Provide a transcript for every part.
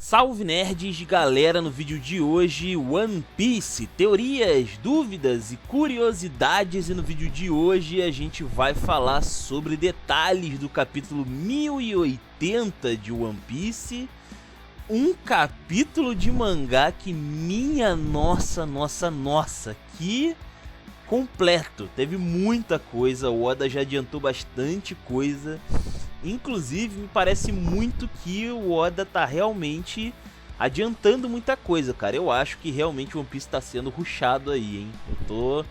Salve nerds, galera, no vídeo de hoje One Piece, teorias, dúvidas e curiosidades, e no vídeo de hoje a gente vai falar sobre detalhes do capítulo 1080 de One Piece, um capítulo de mangá que minha nossa, que completo, teve muita coisa, o Oda já adiantou bastante coisa. Inclusive, me parece muito que o Oda tá realmente adiantando muita coisa, cara. Eu acho que realmente o One Piece tá sendo rushado aí, hein. Eu tô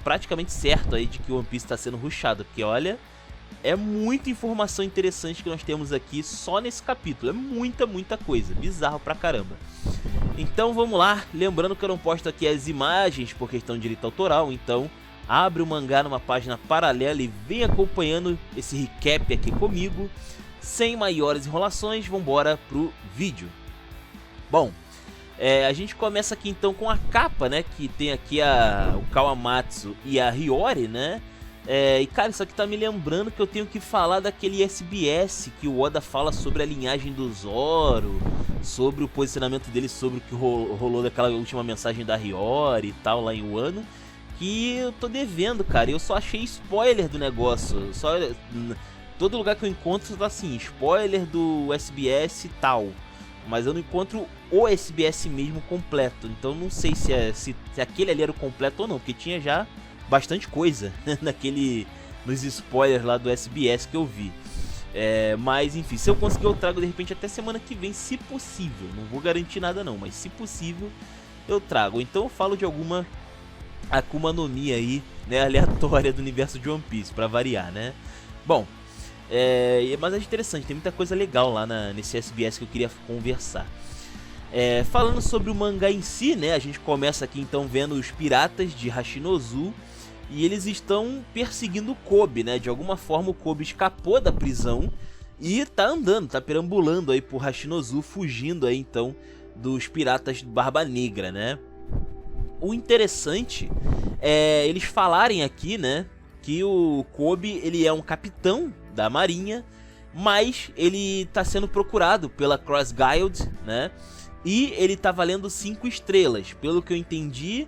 praticamente certo aí de que o One Piece tá sendo rushado, porque olha, é muita informação interessante que nós temos aqui só nesse capítulo. É muita coisa, bizarro pra caramba. Então vamos lá, lembrando que eu não posto aqui as imagens por questão de direito autoral, então abre o mangá numa página paralela e vem acompanhando esse recap aqui comigo. Sem maiores enrolações, vambora pro vídeo. Bom, a gente começa aqui então com a capa, né, que tem aqui o Kawamatsu e a Hiyori, né. E cara, isso aqui tá me lembrando que eu tenho que falar daquele SBS que o Oda fala sobre a linhagem do Zoro, sobre o posicionamento dele, sobre o que rolou daquela última mensagem da Hiyori e tal lá em Wano, que eu tô devendo, cara. Eu só achei spoiler do negócio, todo lugar que eu encontro tá assim, spoiler do SBS e tal, mas eu não encontro o SBS mesmo completo, então não sei se aquele ali era o completo ou não, porque tinha já bastante coisa nos spoilers lá do SBS que eu vi. Mas enfim, se eu conseguir eu trago de repente até semana que vem, se possível. Não vou garantir nada não, mas se possível eu trago. Então eu falo de alguma Akuma no Mi aí, né, aleatória do universo de One Piece, pra variar, né. Bom, mas é interessante, tem muita coisa legal lá nesse SBS que eu queria conversar. Falando sobre o mangá em si, né, a gente começa aqui então vendo os piratas de Hashinozu, e eles estão perseguindo o Kobe, né, de alguma forma o Kobe escapou da prisão e tá andando, tá perambulando aí por Hashinozu, fugindo aí então dos piratas de Barba Negra, né. O interessante é eles falarem aqui, né, que o Kobe ele é um capitão da marinha, mas ele tá sendo procurado pela Cross Guild, né, e ele tá valendo 5 estrelas. Pelo que eu entendi,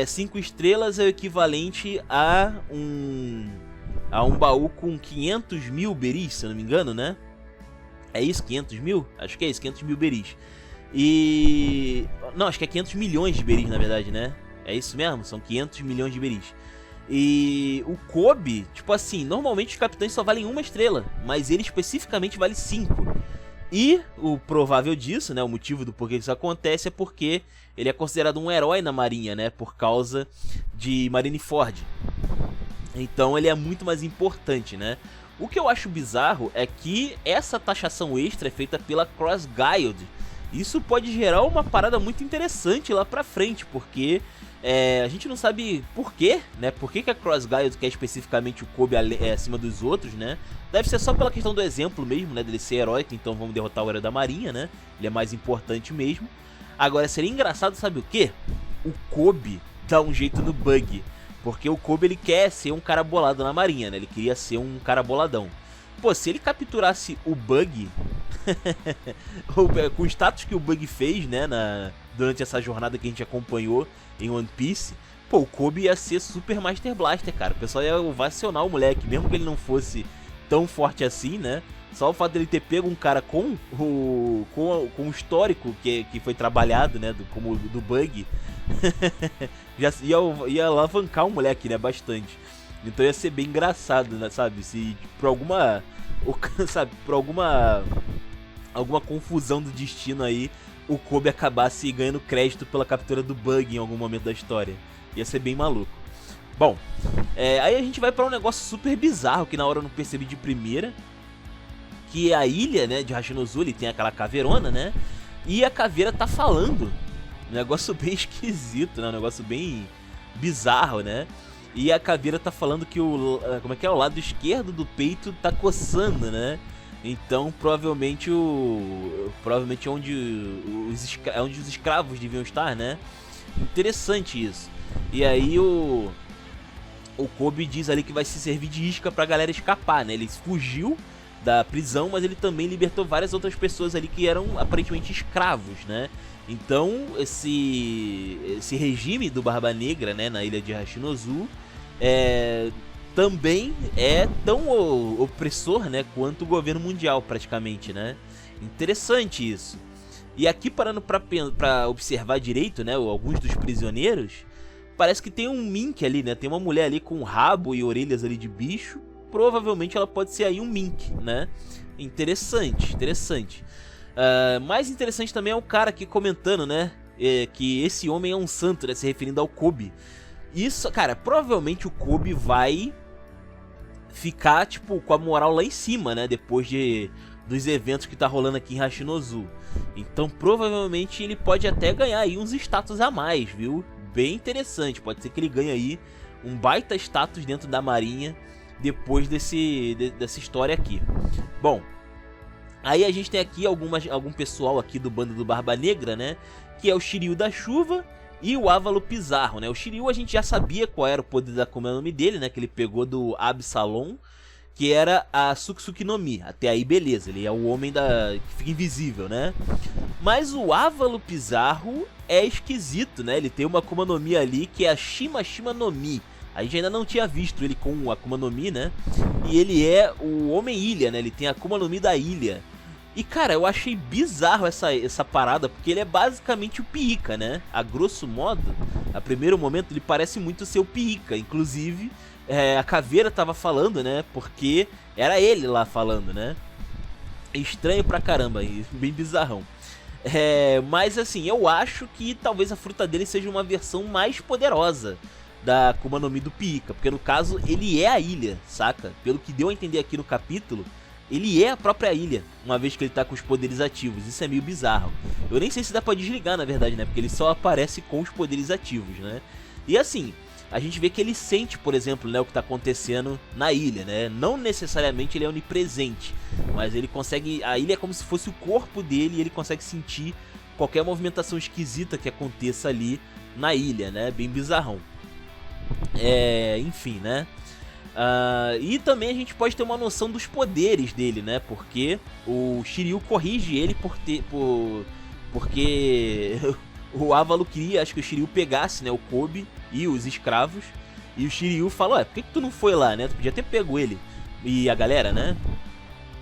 5 estrelas é o equivalente a um baú com 500 mil beris, se eu não me engano, né? É isso, 500 mil? Acho que é isso, 500 mil beris. Não, acho que é 500 milhões de beris, na verdade, né? É isso mesmo? São 500 milhões de beris. E o Kobe, tipo assim, normalmente os capitães só valem 1 estrela, mas ele especificamente vale 5. E o provável disso, né, o motivo do porquê isso acontece é porque ele é considerado um herói na marinha, né, por causa de Marineford. Então ele é muito mais importante, né. O que eu acho bizarro é que essa taxação extra é feita pela Cross Guild. Isso pode gerar uma parada muito interessante lá pra frente, porque a gente não sabe porquê, né? Por que a Cross Guild quer especificamente o Kobe acima dos outros, né? Deve ser só pela questão do exemplo mesmo, né? Dele ser heróico, então vamos derrotar o herói da marinha, né? Ele é mais importante mesmo. Agora, seria engraçado, sabe o quê? O Kobe dá um jeito no Bug, porque o Kobe ele quer ser um cara bolado na marinha, né? Ele queria ser um cara boladão. Pô, se ele capturasse o Bug, com o status que o Bug fez, né, durante essa jornada que a gente acompanhou em One Piece, pô, o Kobe ia ser Super Master Blaster, cara. O pessoal ia ovacionar o moleque, mesmo que ele não fosse tão forte assim, né? Só o fato dele ter pego um cara com o histórico que foi trabalhado, né, como do Bug, já ia alavancar o moleque, né, bastante. Então ia ser bem engraçado, né, sabe? Se por alguma confusão do destino aí, o Kobe acabasse ganhando crédito pela captura do Bug em algum momento da história. Ia ser bem maluco. Bom, aí a gente vai pra um negócio super bizarro que na hora eu não percebi de primeira, que é a ilha, né, de Hashinozu. Ele tem aquela caveirona, né, e a caveira tá falando. Um negócio bem esquisito, né, um negócio bem bizarro, né. E a caveira tá falando que o lado esquerdo do peito tá coçando, né. Então provavelmente onde os escravos deviam estar, né. Interessante isso. E aí o Kobe diz ali que vai se servir de isca pra galera escapar, né. Ele fugiu da prisão, mas ele também libertou várias outras pessoas ali que eram aparentemente escravos, né? Então esse regime do Barba Negra, né, na ilha de Hashinozu também é tão opressor, né, quanto o governo mundial praticamente, né? Interessante isso. E aqui parando pra observar direito, né, alguns dos prisioneiros, parece que tem um mink ali, né? Tem uma mulher ali com rabo e orelhas ali de bicho. Provavelmente ela pode ser aí um mink, né? Interessante, interessante. Mais interessante também é o cara aqui comentando, né? Que esse homem é um santo, né? Se referindo ao Kobe. Isso, cara, provavelmente o Kobe vai ficar, tipo, com a moral lá em cima, né? Depois dos eventos que tá rolando aqui em Hashinozu. Então provavelmente ele pode até ganhar aí uns status a mais, viu? Bem interessante, pode ser que ele ganhe aí um baita status dentro da marinha depois dessa história aqui. Bom, aí a gente tem aqui algum pessoal aqui do bando do Barba Negra, né? Que é o Shiryu da Chuva e o Ávalo Pizarro, né? O Shiryu a gente já sabia qual era o poder da Akuma no Mi dele, né? Que ele pegou do Absalom, que era a Suksuki no Mi. Até aí beleza, ele é o homem que fica invisível, né? Mas o Ávalo Pizarro é esquisito, né? Ele tem uma Akuma no Mi ali que é a Shima Shima no Mi. A gente ainda não tinha visto ele com a Akuma no Mi, né? E ele é o Homem-Ilha, né? Ele tem a Akuma no Mi da ilha. E, cara, eu achei bizarro essa parada, porque ele é basicamente o Piika, né? A grosso modo, a primeiro momento, ele parece muito ser o Piika. Inclusive, a Caveira tava falando, né? Porque era ele lá falando, né? Estranho pra caramba, e bem bizarrão. Mas, assim, eu acho que talvez a fruta dele seja uma versão mais poderosa da Akuma no Mi do Piika, porque no caso ele é a ilha, saca? Pelo que deu a entender aqui no capítulo, ele é a própria ilha, uma vez que ele tá com os poderes ativos. Isso é meio bizarro. Eu nem sei se dá pra desligar, na verdade, né? Porque ele só aparece com os poderes ativos, né? E assim, a gente vê que ele sente, por exemplo, né, o que tá acontecendo na ilha, né? Não necessariamente ele é onipresente, mas ele consegue... A ilha é como se fosse o corpo dele e ele consegue sentir qualquer movimentação esquisita que aconteça ali na ilha, né? Bem bizarrão. Enfim, né? E também a gente pode ter uma noção dos poderes dele, né? Porque o Shiryu corrige ele porque o Ávalo queria, acho que o Shiryu pegasse, né, o Kobe e os escravos. E o Shiryu falou, por que tu não foi lá, né? Tu podia ter pego ele e a galera, né?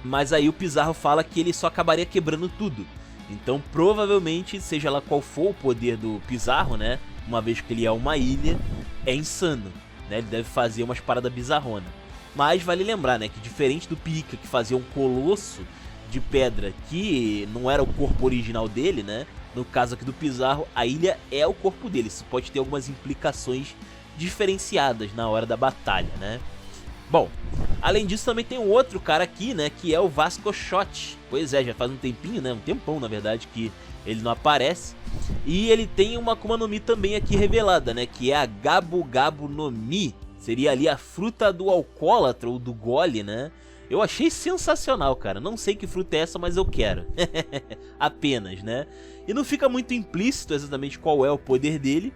Mas aí o Pizarro fala que ele só acabaria quebrando tudo. Então provavelmente, seja lá qual for o poder do Pizarro, né? Uma vez que ele é uma ilha, é insano, né? Ele deve fazer umas paradas bizarronas. Mas vale lembrar, né, que diferente do Piika, que fazia um colosso de pedra que não era o corpo original dele, né? No caso aqui do Pizarro, a ilha é o corpo dele. Isso pode ter algumas implicações diferenciadas na hora da batalha, né? Bom, além disso também tem um outro cara aqui, né, que é o Vasco Shot. Pois é, já faz um tempinho, né, um tempão na verdade, que ele não aparece. E ele tem uma Akuma no Mi também aqui revelada, né, que é a Gabu Gabu no Mi. Seria ali a fruta do alcoólatra ou do gole, né? Eu achei sensacional, cara. Não sei que fruta é essa, mas eu quero. Apenas, né? E não fica muito implícito exatamente qual é o poder dele,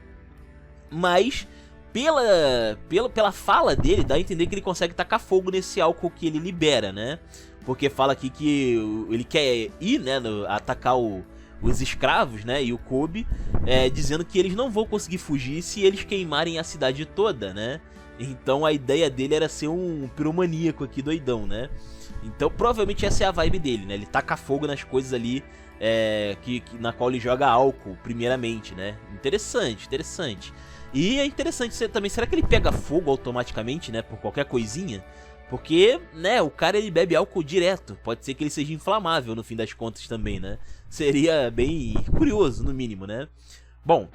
mas pela fala dele, dá a entender que ele consegue tacar fogo nesse álcool que ele libera, né? Porque fala aqui que ele quer ir, né, atacar os escravos, né, e o Kobe, dizendo que eles não vão conseguir fugir se eles queimarem a cidade toda, né? Então a ideia dele era ser um piromaníaco aqui, doidão, né? Então provavelmente essa é a vibe dele, né? Ele taca fogo nas coisas ali, na qual ele joga álcool, primeiramente, né? Interessante, interessante. E é interessante também, será que ele pega fogo automaticamente, né, por qualquer coisinha? Porque, né, o cara ele bebe álcool direto, pode ser que ele seja inflamável no fim das contas também, né? Seria bem curioso, no mínimo, né? Bom,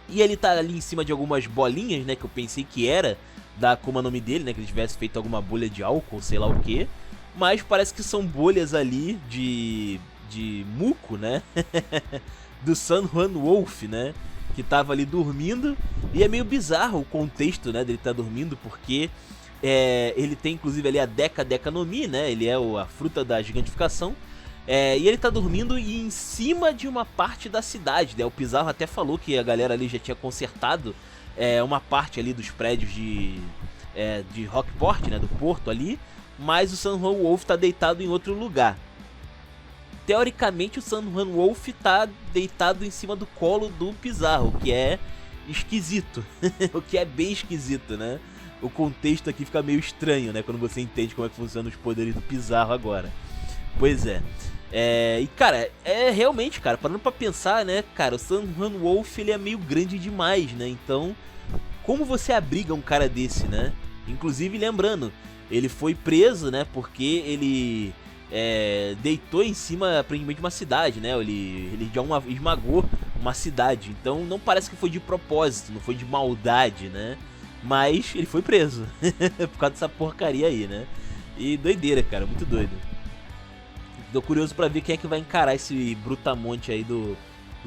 e ele tá ali em cima de algumas bolinhas, né, que eu pensei que era da Akuma no Mi dele, né, que ele tivesse feito alguma bolha de álcool, sei lá o que. Mas parece que são bolhas ali de muco, né, do San Juan Wolf, né, que tava ali dormindo. E é meio bizarro o contexto, né, dele tá dormindo, porque ele tem inclusive ali a Deka Deka no Mi, né, ele é a fruta da gigantificação. E ele tá dormindo em cima de uma parte da cidade, né? O Pizarro até falou que a galera ali já tinha consertado uma parte ali dos prédios de Rockport, né? Do porto ali. mas o San Juan Wolf tá deitado em outro lugar. Teoricamente o San Juan Wolf tá deitado em cima do colo do Pizarro, o que é esquisito, o que é bem esquisito, né? O contexto aqui fica meio estranho, né? Quando você entende como é que funcionam os poderes do Pizarro agora. Pois é. E cara, realmente, cara, parando pra pensar, né? Cara, o San Juan Wolf, ele é meio grande demais, né? Então, como você abriga um cara desse, né? Inclusive, lembrando, ele foi preso, né? Porque ele deitou em cima, aparentemente, de uma cidade, né? Ele já esmagou uma cidade. Então, não parece que foi de propósito, não foi de maldade, né? Mas ele foi preso por causa dessa porcaria aí, né? E doideira, cara, muito doido. Tô curioso pra ver quem é que vai encarar esse brutamonte aí do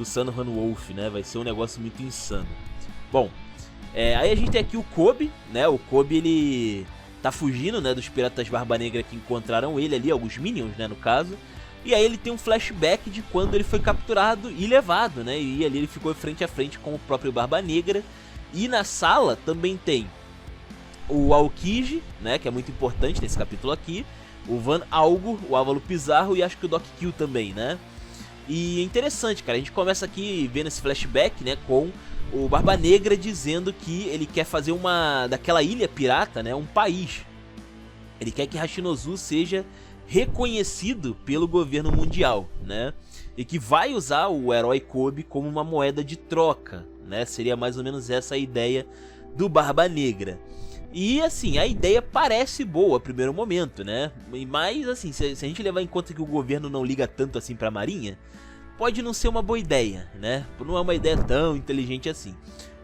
San Juan Wolf, né? Vai ser um negócio muito insano. Bom, aí a gente tem aqui o Kobe, né? O Kobe, ele tá fugindo, né, dos piratas Barba Negra que encontraram ele ali, alguns Minions, né, no caso. E aí ele tem um flashback de quando ele foi capturado e levado, né? E ali ele ficou frente a frente com o próprio Barba Negra. E na sala também tem o Aokiji, né, que é muito importante nesse capítulo aqui. O Van Algo, o Ávalo Pizarro e acho que o Doc Kill também, né? E é interessante, cara, a gente começa aqui vendo esse flashback, né, com o Barba Negra dizendo que ele quer fazer daquela ilha pirata, né, um país. Ele quer que Hashinozu seja reconhecido pelo governo mundial, né? E que vai usar o herói Kobe como uma moeda de troca, né? Seria mais ou menos essa a ideia do Barba Negra. E assim, a ideia parece boa a primeiro momento, né? Mas assim, se a gente levar em conta que o governo não liga tanto assim pra Marinha, pode não ser uma boa ideia, né? Não é uma ideia tão inteligente assim.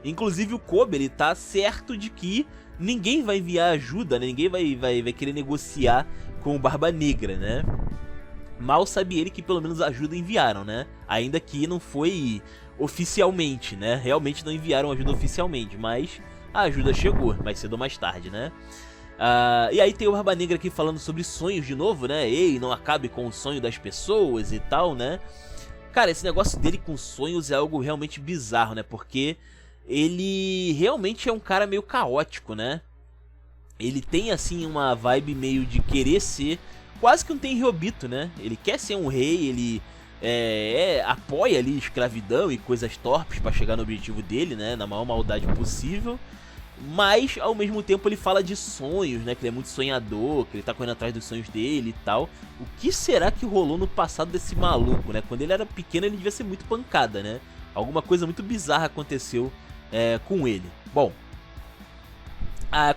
Inclusive o Kobe, ele tá certo de que ninguém vai enviar ajuda, né? Ninguém vai querer negociar com o Barba Negra, né? Mal sabe ele que pelo menos ajuda enviaram, né? Ainda que não foi oficialmente, né? Realmente não enviaram ajuda oficialmente, mas a ajuda chegou, mais cedo ou mais tarde, né? E aí tem o Barba Negra aqui falando sobre sonhos de novo, né? Ei, não acabe com o sonho das pessoas e tal, né? Cara, esse negócio dele com sonhos é algo realmente bizarro, né? Porque ele realmente é um cara meio caótico, né? Ele tem, assim, uma vibe meio de querer ser quase que um Tenryobito, né? Ele quer ser um rei, ele apoia ali escravidão e coisas torpes pra chegar no objetivo dele, né? Na maior maldade possível. Mas, ao mesmo tempo, ele fala de sonhos, né? Que ele é muito sonhador, que ele tá correndo atrás dos sonhos dele e tal. O que será que rolou no passado desse maluco, né? Quando ele era pequeno, ele devia ser muito pancada, né? Alguma coisa muito bizarra aconteceu com ele. Bom,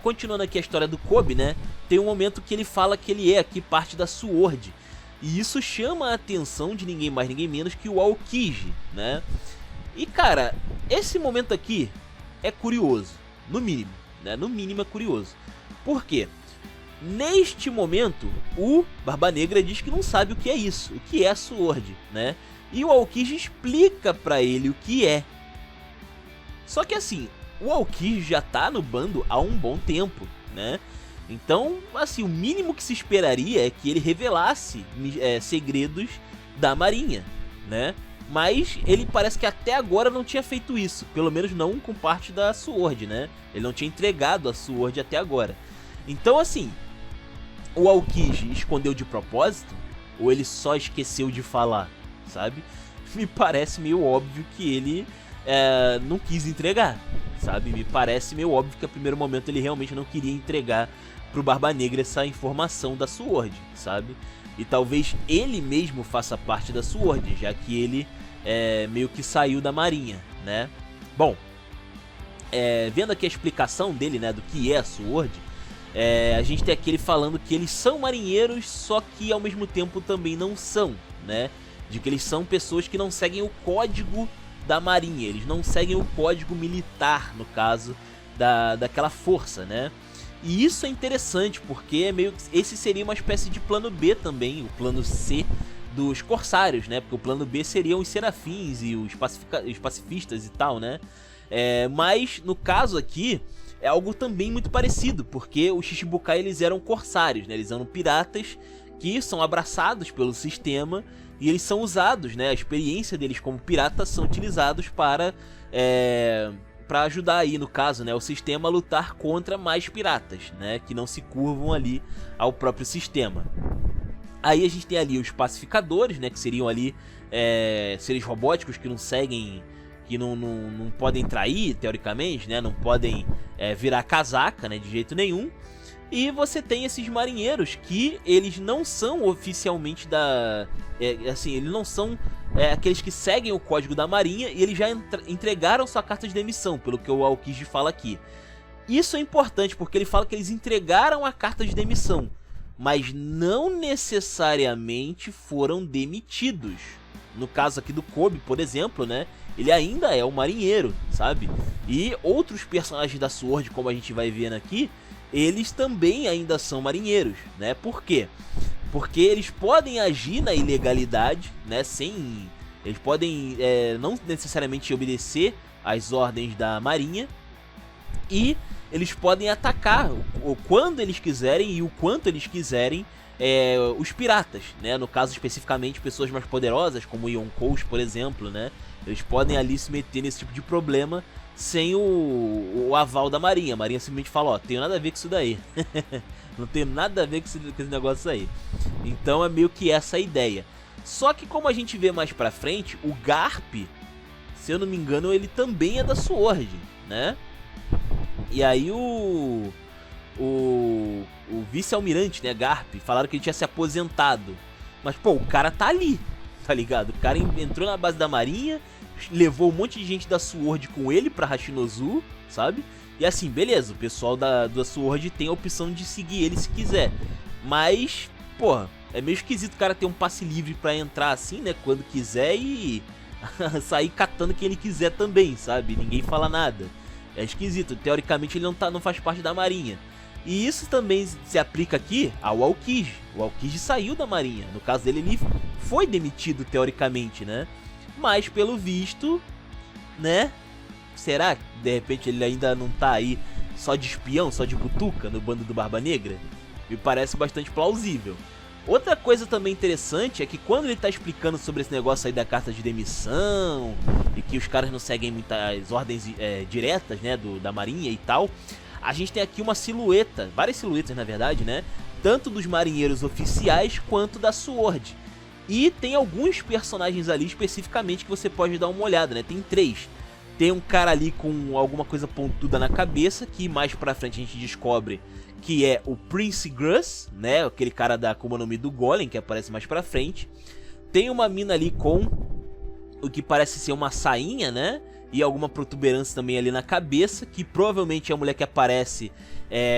continuando aqui a história do Kobe, né? Tem um momento que ele fala que ele é aqui parte da SWORD. E isso chama a atenção de ninguém mais, ninguém menos que o Aokiji, né? E, cara, esse momento aqui é curioso. No mínimo, né? No mínimo é curioso. Por quê? Neste momento, o Barba Negra diz que não sabe o que é isso, o que é a SWORD, né? E o Aokiji explica pra ele o que é. Só que assim, o Aokiji já tá no bando há um bom tempo, né? Então, assim, o mínimo que se esperaria é que ele revelasse segredos da Marinha, né? Mas ele parece que até agora não tinha feito isso, pelo menos não com parte da SWORD, né? Ele não tinha entregado a SWORD até agora. Então, assim, o Aokiji escondeu de propósito ou ele só esqueceu de falar, sabe? Me parece meio óbvio que ele não quis entregar, sabe? Me parece meio óbvio que a primeiro momento ele realmente não queria entregar pro Barba Negra essa informação da SWORD, sabe? E talvez ele mesmo faça parte da SWORD, já que ele meio que saiu da Marinha, né? Bom, vendo aqui a explicação dele, né, do que é a SWORD, a gente tem aqui ele falando que eles são marinheiros, só que ao mesmo tempo também não são, né? De que eles são pessoas que não seguem o código da Marinha, eles não seguem o código militar, no caso, daquela força, né? E isso é interessante, porque esse seria uma espécie de plano B também, o plano C dos Corsários, né? Porque o plano B seriam os Serafins e os pacifistas e tal, né? Mas, no caso aqui, é algo também muito parecido, porque os Shichibukai, eles eram corsários, né? Eles eram piratas que são abraçados pelo sistema e eles são usados, né? A experiência deles como piratas são utilizados para para ajudar aí, no caso, né, o sistema a lutar contra mais piratas, né, que não se curvam ali ao próprio sistema. Aí a gente tem ali os pacificadores, né, que seriam ali seres robóticos que não seguem, que não podem trair, teoricamente, né, não podem virar casaca, né, de jeito nenhum. E você tem esses marinheiros que eles não são oficialmente assim, eles não são aqueles que seguem o código da marinha, e eles já entregaram sua carta de demissão, pelo que o Aokiji fala aqui. Isso é importante porque ele fala que eles entregaram a carta de demissão, mas não necessariamente foram demitidos. No caso aqui do Kobe, por exemplo, né, ele ainda é um marinheiro, sabe? E outros personagens da SWORD, como a gente vai vendo aqui, eles também ainda são marinheiros, né? Por quê? Porque eles podem agir na ilegalidade, né? Eles podem não necessariamente obedecer às ordens da marinha, e eles podem atacar quando eles quiserem e o quanto eles quiserem os piratas, né? No caso especificamente pessoas mais poderosas, como Yonkous, por exemplo, né? Eles podem ali se meter nesse tipo de problema sem o aval da marinha. A marinha simplesmente fala, ó, tenho nada a ver com isso daí. Não tenho nada a ver com esse negócio aí. Então é meio que essa a ideia. Só que como a gente vê mais pra frente, o Garp, se eu não me engano, ele também é da SWORD, né? E aí o vice-almirante, né, Garp, falaram que ele tinha se aposentado. Mas, pô, o cara tá ali, tá ligado? O cara entrou na base da marinha, levou um monte de gente da SWORD com ele pra Hashinozu, sabe? E assim, beleza, o pessoal da SWORD tem a opção de seguir ele se quiser. Mas, porra, é meio esquisito o cara ter um passe livre pra entrar assim, né, quando quiser, e sair catando quem ele quiser também, sabe? Ninguém fala nada. É esquisito, teoricamente ele não faz parte da marinha. E isso também se aplica aqui ao Aokiji. O Aokiji saiu da marinha, no caso dele ele foi demitido teoricamente, né? Mas pelo visto, né? Será que de repente ele ainda não tá aí só de espião, só de butuca no bando do Barba Negra? Me parece bastante plausível. Outra coisa também interessante é que quando ele tá explicando sobre esse negócio aí da carta de demissão e que os caras não seguem muitas ordens diretas, né, da marinha e tal, a gente tem aqui uma silhueta, várias silhuetas na verdade, né, tanto dos marinheiros oficiais quanto da SWORD. E tem alguns personagens ali especificamente que você pode dar uma olhada, né, tem 3. Tem um cara ali com alguma coisa pontuda na cabeça, que mais pra frente a gente descobre que é o Prince Gus, né, aquele cara da Akuma no Mi do Golem, que aparece mais pra frente. Tem uma mina ali com o que parece ser uma sainha, né, e alguma protuberância também ali na cabeça, que provavelmente é a mulher que aparece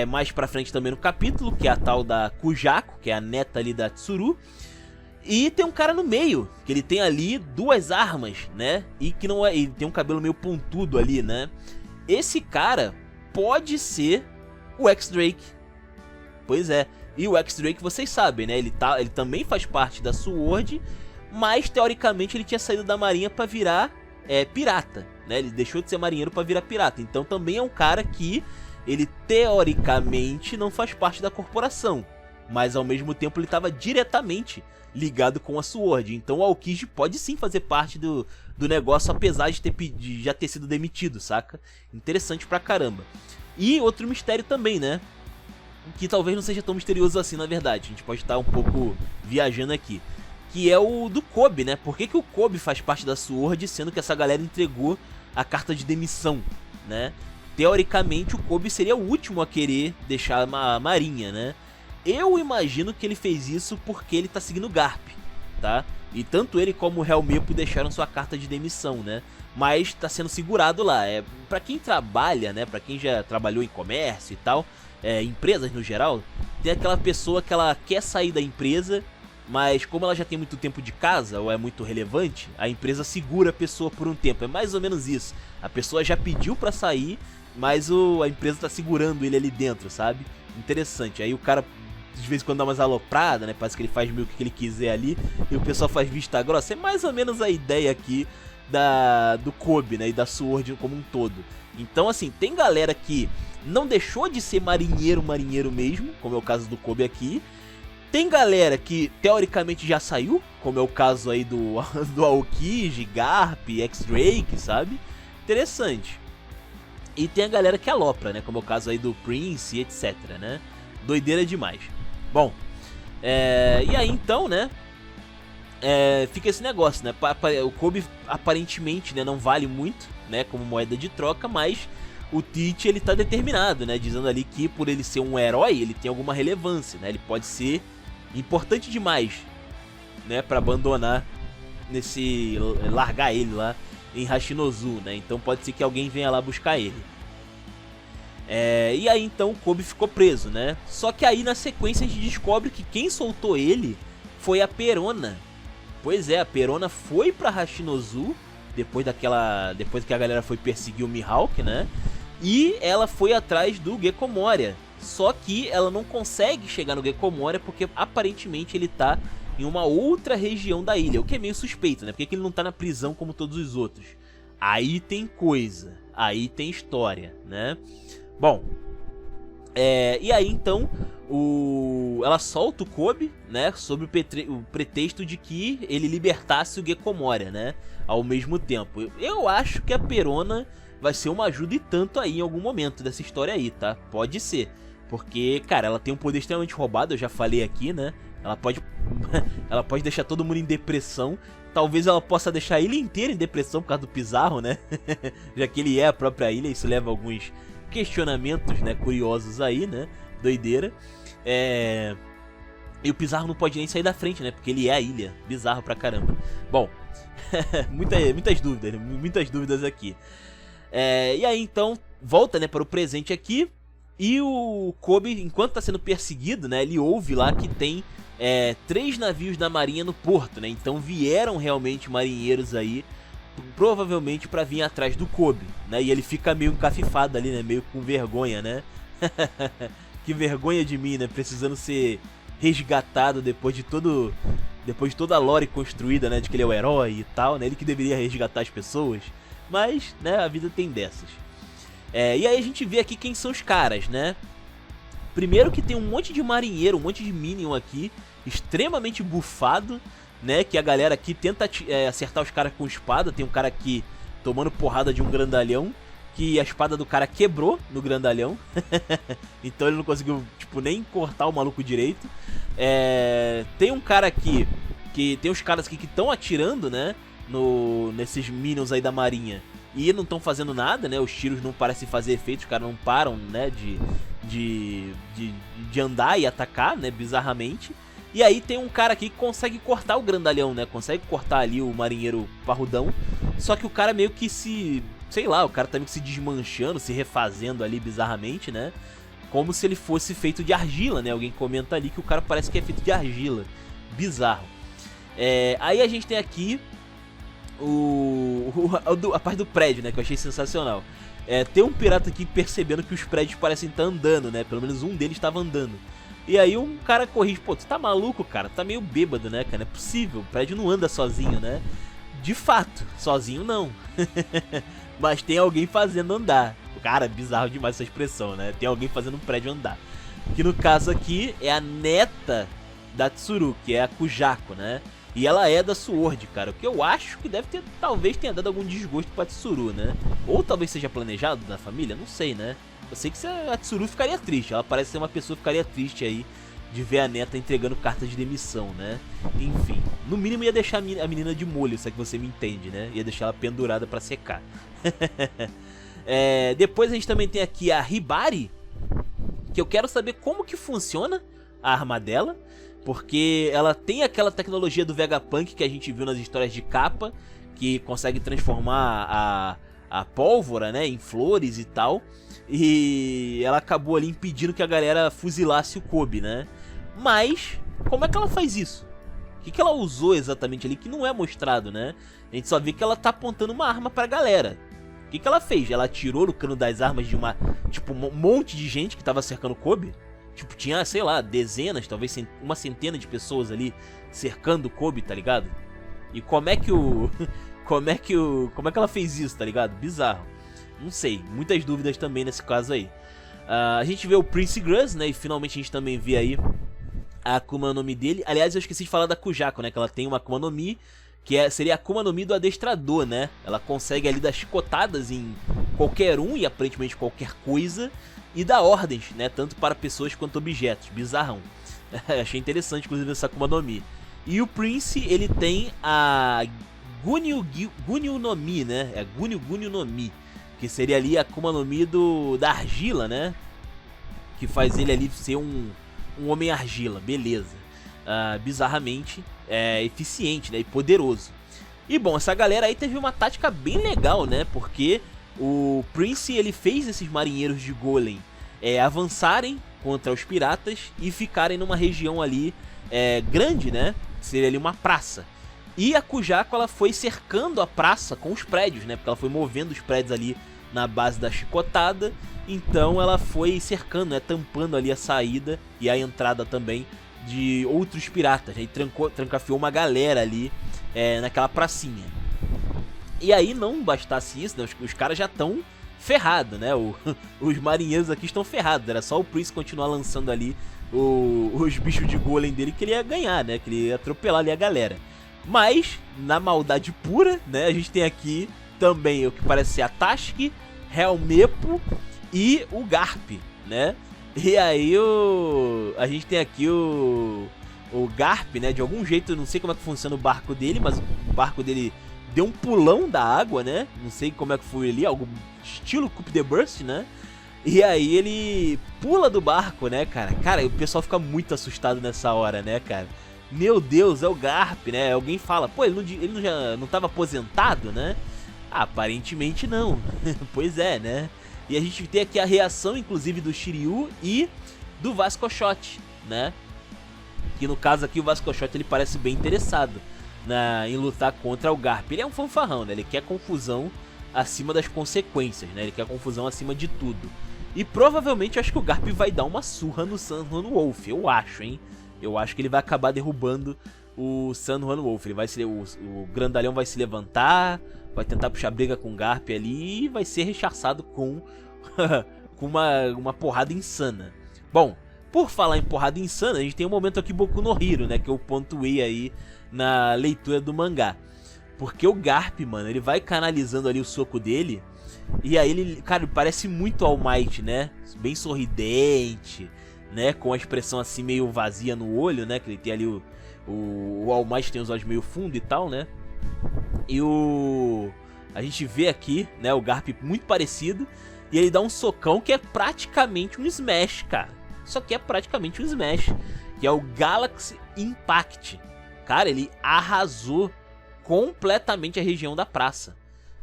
mais pra frente também no capítulo, que é a tal da Kujako, que é a neta ali da Tsuru. E tem um cara no meio, que ele tem ali 2 armas, né, e que não ele tem um cabelo meio pontudo ali, né. Esse cara pode ser o X-Drake. Pois é, e o X-Drake vocês sabem, né, ele também faz parte da SWORD, mas teoricamente ele tinha saído da marinha pra virar pirata, né, ele deixou de ser marinheiro pra virar pirata, então também é um cara que ele teoricamente não faz parte da corporação, mas ao mesmo tempo ele estava diretamente ligado com a SWORD, então o Aokiji pode sim fazer parte do negócio, apesar de já ter sido demitido, saca? Interessante pra caramba. E outro mistério também, né, que talvez não seja tão misterioso assim na verdade, a gente pode estar um pouco viajando aqui, que é o do Kobe, né? Por que o Kobe faz parte da SWORD, sendo que essa galera entregou a carta de demissão, né? Teoricamente o Kobe seria o último a querer deixar a marinha, né? Eu imagino que ele fez isso porque ele tá seguindo o Garp, tá? E tanto ele como o Helmepo deixaram sua carta de demissão, né? Mas tá sendo segurado lá. Pra quem trabalha, né? Pra quem já trabalhou em comércio e tal, empresas no geral, tem aquela pessoa que ela quer sair da empresa, mas como ela já tem muito tempo de casa, ou é muito relevante, a empresa segura a pessoa por um tempo. É mais ou menos isso. A pessoa já pediu pra sair, mas a empresa tá segurando ele ali dentro, sabe? Interessante. Aí o cara de vez em quando dá umas alopradas, né? Parece que ele faz meio o que ele quiser ali, e o pessoal faz vista grossa. É mais ou menos a ideia aqui do Kobe, né? E da SWORD como um todo. Então, assim, tem galera que não deixou de ser marinheiro mesmo, como é o caso do Kobe aqui. Tem galera que teoricamente já saiu, como é o caso aí do Aokiji, Garp, X-Drake, sabe? Interessante. E tem a galera que alopra, né? Como é o caso aí do Prince e etc, né? Doideira demais. Bom, e aí então, né? Fica esse negócio, né? O Kobe aparentemente, né, não vale muito, né, como moeda de troca, mas o Teach, ele tá determinado, né, dizendo ali que por ele ser um herói, ele tem alguma relevância, né? Ele pode ser importante demais, né, pra abandonar largar ele lá em Hashinozu, né? Então pode ser que alguém venha lá buscar ele. E aí então o Kobe ficou preso, né? Só que aí na sequência a gente descobre que quem soltou ele foi a Perona. Pois é, a Perona foi pra Hashinozu depois que a galera foi perseguir o Mihawk, né? E ela foi atrás do Gekko Moria. Só que ela não consegue chegar no Gekko Moria porque aparentemente ele tá em uma outra região da ilha, o que é meio suspeito, né? Porque ele não tá na prisão como todos os outros. Aí tem coisa, aí tem história, né? Bom, e aí então ela solta o Kobe, né? Sob o pretexto de que ele libertasse o Gekko Moria, né? Ao mesmo tempo. Eu acho que a Perona vai ser uma ajuda e tanto aí em algum momento dessa história aí, tá? Pode ser. Porque, cara, ela tem um poder extremamente roubado, eu já falei aqui, né? Ela pode deixar todo mundo em depressão. Talvez ela possa deixar a ilha inteira em depressão por causa do Pizarro, né? Já que ele é a própria ilha, isso leva a alguns questionamentos, né, curiosos aí, né? Doideira. E o Pizarro não pode nem sair da frente, né? Porque ele é a ilha. Bizarro pra caramba. Bom, muitas dúvidas aqui. E aí então volta, né, para o presente aqui. E o Kobe, enquanto tá sendo perseguido, né, ele ouve lá que tem 3 navios da marinha no porto, né? Então vieram realmente marinheiros aí, provavelmente para vir atrás do Kobe, né? E ele fica meio encafifado ali, né? Meio com vergonha, né? Que vergonha de mim, né? Precisando ser resgatado depois de toda a lore construída, né? De que ele é o herói e tal, né? Ele que deveria resgatar as pessoas. Mas, né? A vida tem dessas. E aí a gente vê aqui quem são os caras, né? Primeiro que tem um monte de marinheiro, um monte de minion aqui, extremamente bufado, né? Que a galera aqui tenta acertar os caras com espada. Tem um cara aqui tomando porrada de um grandalhão, que a espada do cara quebrou no grandalhão. Então ele não conseguiu, tipo, nem cortar o maluco direito. Tem um cara aqui, tem uns caras aqui que estão atirando, né? Nesses minions aí da marinha. E não estão fazendo nada, né? Os tiros não parecem fazer efeito, os caras não param, né? De andar e atacar, né? Bizarramente. E aí tem um cara aqui que consegue cortar o grandalhão, né? Consegue cortar ali o marinheiro parrudão. Só que o cara meio que sei lá, o cara tá meio que se desmanchando, se refazendo ali bizarramente, né? Como se ele fosse feito de argila, né? Alguém comenta ali que o cara parece que é feito de argila. Bizarro. Aí a gente tem aqui a parte do prédio, né? Que eu achei sensacional. Tem um pirata aqui percebendo que os prédios parecem estar andando, né? Pelo menos um deles estava andando. E aí um cara corrige, pô, tu tá maluco, cara? Tá meio bêbado, né, cara? Não é possível, o prédio não anda sozinho, né? De fato, sozinho não. Mas tem alguém fazendo andar. Cara, bizarro demais essa expressão, né? Tem alguém fazendo um prédio andar. Que no caso aqui é a neta da Tsuru, que é a Kujako, né? E ela é da Sword, cara. O que eu acho que talvez tenha dado algum desgosto pra Tsuru, né? Ou talvez seja planejado na família, não sei, né? Eu sei que a Tsuru ficaria triste. Ela parece ser uma pessoa que ficaria triste aí de ver a neta entregando carta de demissão, né? Enfim, no mínimo ia deixar a menina de molho, se é que você me entende, né? Ia deixar ela pendurada pra secar. Depois a gente também tem aqui a Hibari, que eu quero saber como que funciona a arma dela, porque ela tem aquela tecnologia do Vegapunk que a gente viu nas histórias de capa, que consegue transformar a pólvora, né, em flores e tal. E ela acabou ali impedindo que a galera fuzilasse o Kobe, né? Mas, como é que ela faz isso? O que ela usou exatamente ali que não é mostrado, né? A gente só vê que ela tá apontando uma arma pra galera. O que ela fez? Ela atirou no cano das armas de um monte de gente que tava cercando o Kobe? Tipo, tinha, sei lá, dezenas, talvez uma centena de pessoas ali cercando o Kobe, tá ligado? E como é que ela fez isso, tá ligado? Bizarro. Não sei, muitas dúvidas também nesse caso aí. A gente vê o Prince Gruz, né? E finalmente a gente também vê aí a Akuma no Mi dele. Aliás, eu esqueci de falar da Kujako, né? Que ela tem uma Akuma no Mi, que seria a Akuma no Mi do adestrador, né? Ela consegue ali dar chicotadas em qualquer um e aparentemente qualquer coisa, e dá ordens, né, tanto para pessoas quanto objetos. Bizarrão. Achei interessante, inclusive, essa Akuma no Mi. E o Prince, ele tem a Gunyu no Mi, né? É Gunyu no Mi, que seria ali a Akuma no Mi da argila, né? Que faz ele ali ser um homem argila, beleza. Bizarramente eficiente, né? E poderoso. E bom, essa galera aí teve uma tática bem legal, né? Porque o Prince, ele fez esses marinheiros de Golem avançarem contra os piratas e ficarem numa região ali grande, né? Seria ali uma praça. E a Kujako, ela foi cercando a praça com os prédios, né? Porque ela foi movendo os prédios ali na base da chicotada. Então ela foi cercando, né? Tampando ali a saída e a entrada também de outros piratas, né? E trancafiou uma galera ali naquela pracinha. E aí não bastasse isso, né? Os caras já estão ferrados, né? Os marinheiros aqui estão ferrados. Era só o Prince continuar lançando ali os bichos de golem dele que ele ia ganhar, né? Que ele ia atropelar ali a galera. Mas, na maldade pura, né? A gente tem aqui também o que parece ser a Tashki, Helmepo e o Garp, né? E aí a gente tem aqui o Garp, né? De algum jeito, eu não sei como é que funciona o barco dele, mas o barco dele deu um pulão da água, né? Não sei como é que foi ali, algo estilo Coup de Burst, né? E aí ele pula do barco, né, cara? Cara, o pessoal fica muito assustado nessa hora, né, cara? Meu Deus, é o Garp, né? Alguém fala, pô, ele já não tava aposentado, né? Aparentemente não. Pois é, né? E a gente tem aqui a reação, inclusive, do Shiryu e do Vascochote, né? Que no caso aqui o Vascochote, ele parece bem interessado em lutar contra o Garp. Ele é um fanfarrão, né? Ele quer confusão acima das consequências, né? Ele quer confusão acima de tudo. E provavelmente eu acho que o Garp vai dar uma surra no Sun Huan Wolf. Eu acho, hein? Eu acho que ele vai acabar derrubando o Sun Huan Wolf. Ele vai o grandalhão vai se levantar, vai tentar puxar briga com o Garp ali e vai ser rechaçado com uma porrada insana. Bom, por falar em porrada insana, a gente tem um momento aqui Boku no Hero, né? Que eu pontuei aí na leitura do mangá. Porque o Garp, mano, ele vai canalizando ali o soco dele. E aí ele, cara, ele parece muito All Might, né? Bem sorridente, né? Com a expressão assim meio vazia no olho, né? Que ele tem ali o All Might tem os olhos meio fundo e tal, né? E a gente vê aqui, né? O Garp muito parecido. E ele dá um socão que é praticamente um Smash, cara. Isso aqui é praticamente um Smash. Que é o Galaxy Impact. Cara, ele arrasou completamente a região da praça.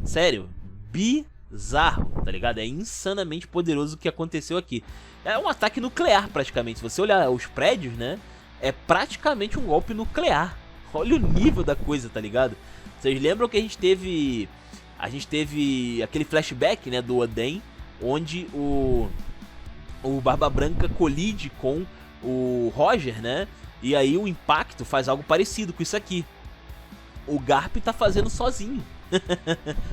Sério, bizarro, tá ligado? É insanamente poderoso o que aconteceu aqui. É um ataque nuclear praticamente. Se você olhar os prédios, né? É praticamente um golpe nuclear. Olha o nível da coisa, tá ligado? Vocês lembram que a gente teve aquele flashback, né, do Oden, onde o Barba Branca colide com o Roger, né? E aí o Impacto faz algo parecido com isso aqui. O Garp tá fazendo sozinho.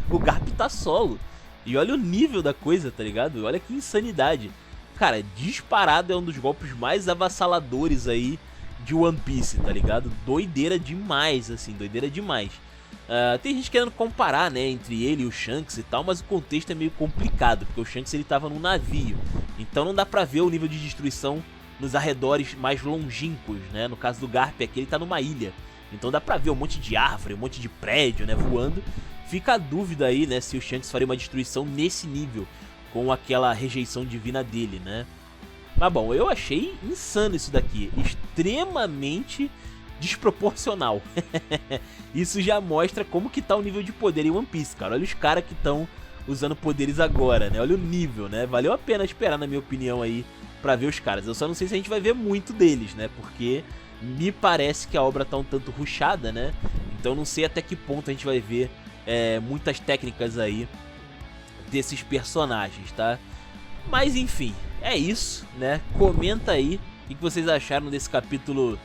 O Garp tá solo. E olha o nível da coisa, tá ligado? Olha que insanidade. Cara, disparado é um dos golpes mais avassaladores aí de One Piece, tá ligado? Doideira demais, assim, doideira demais. Tem gente querendo comparar, né, entre ele e o Shanks e tal, mas o contexto é meio complicado, porque o Shanks ele tava num navio. Então não dá pra ver o nível de destruição nos arredores mais longínquos, né? No caso do Garp aqui, ele tá numa ilha. Então dá pra ver um monte de árvore, um monte de prédio, né, voando. Fica a dúvida aí, né, se o Shanks faria uma destruição nesse nível, com aquela rejeição divina dele, né? Mas bom, eu achei insano isso daqui, extremamente desproporcional. Isso já mostra como que tá o nível de poder em One Piece, cara. Olha os caras que estão usando poderes agora, né? Olha o nível, né? Valeu a pena esperar, na minha opinião, aí, pra ver os caras. Eu só não sei se a gente vai ver muito deles, né? Porque me parece que a obra tá um tanto rushada, né? Então não sei até que ponto a gente vai ver muitas técnicas aí desses personagens, tá? Mas enfim, é isso, né? Comenta aí o que vocês acharam desse capítulo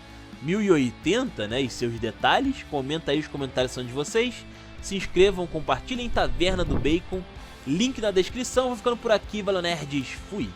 1080, né? E seus detalhes. Comenta aí, os comentários são de vocês. Se inscrevam, compartilhem Taverna do Bacon. Link na descrição. Vou ficando por aqui, valeu nerds. Fui!